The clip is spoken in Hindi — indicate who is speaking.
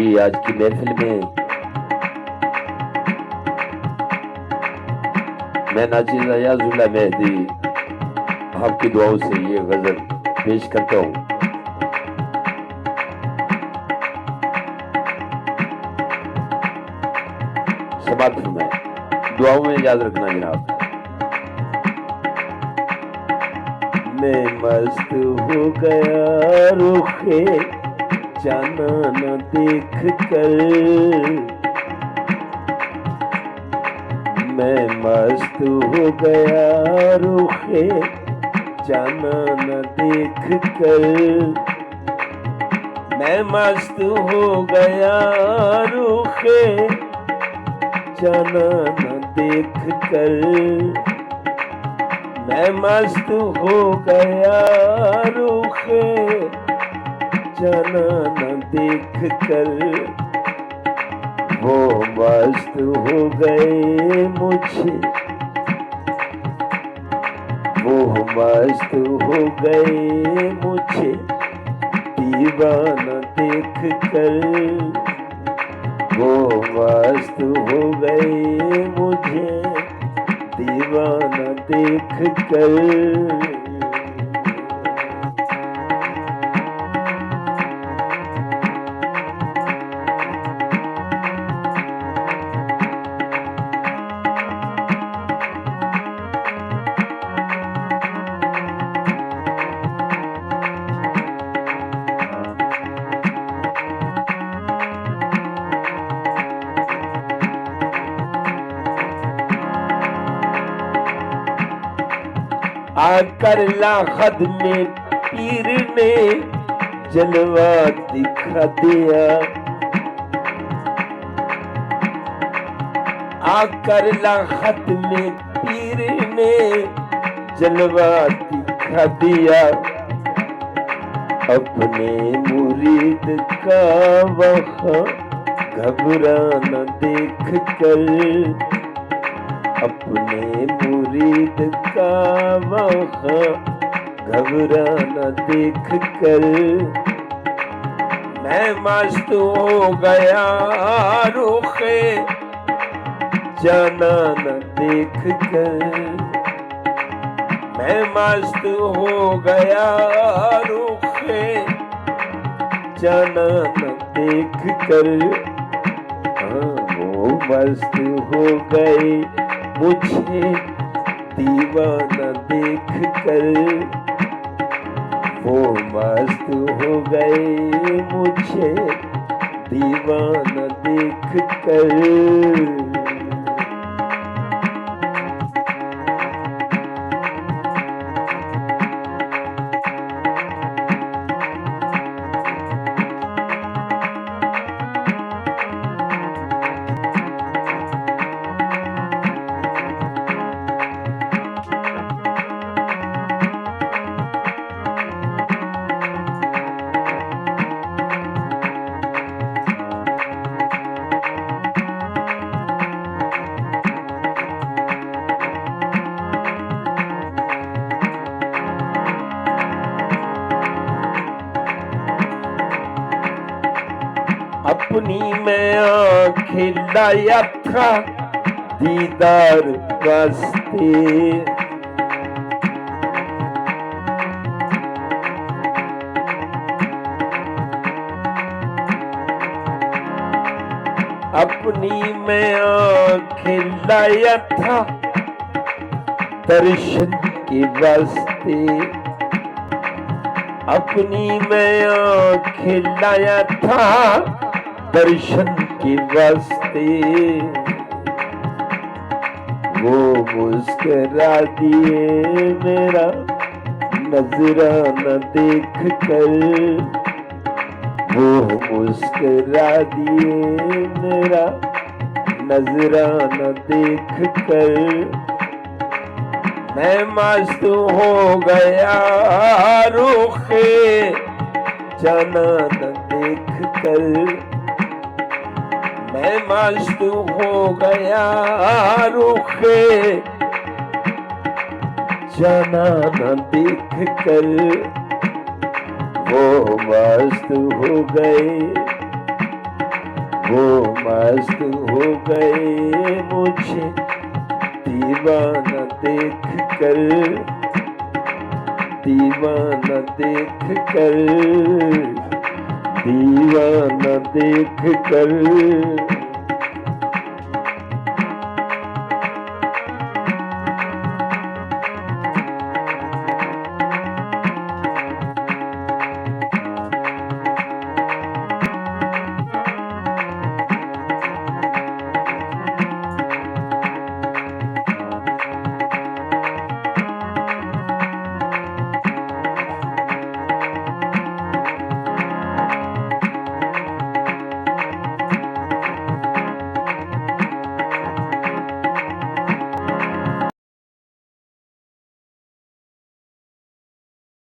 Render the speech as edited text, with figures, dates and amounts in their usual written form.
Speaker 1: जी आज की महफिल में मैं नाचिज़ अयाजुल्लाह मेहदी आपकी दुआओं से ये गजल पेश करता हूँ। समाप्त फरमाएं, दुआओं में याद रखना जनाब। मैं मस्त हो गया रुखे जाना न देख कर, मैं मस्त हो गया रुखे जाना न देख कर, मैं मस्त हो गया रुखे जाना न देख कर, मैं मस्त हो गया रुखे जाना न देख कर, वो मस्त हो गए मुझे, वो मस्त हो गए मुझे दीवाना देख कर, वो मस्त हो गए मुझे दीवाना देख कर। आकर लाहद में पीर ने जलवा दिखा दिया, आकर लाहद में पीर ने जलवा दिखा दिया, अपने मुरीद का वहाँ घबराना देख कर, अपने मुरीद का वहाँ घबराना देख कर, मैं मस्त हो गया रुखे जाना न देख कर, मैं मस्त हो गया रुखे जाना न देख कर, हाँ वो मस्त हो गए मुझे दीवाना देख कर, वो मस्त हो गए मुझे दीवाना देख कर। अपनी मैं आँखें लाया था दीदार वास्ते, अपनी मैं आँखें लाया था दर्शन के वास्ते, अपनी मैं आँखें लाया था दर्शन के वास्ते, वो मुस्करा दिए मेरा नजराना देख कर, वो मुस्करा दिए मेरा नजराना देख कर, मैं मस्त हो गया रुखे जाना न देख कर, मैं मस्त हो गया रुखे जाना न देख कर, वो मस्त हो गए वो मस्त हो गए मुझे दीवाना देख कर, दीवाना देख कर, दीवाना देख कर।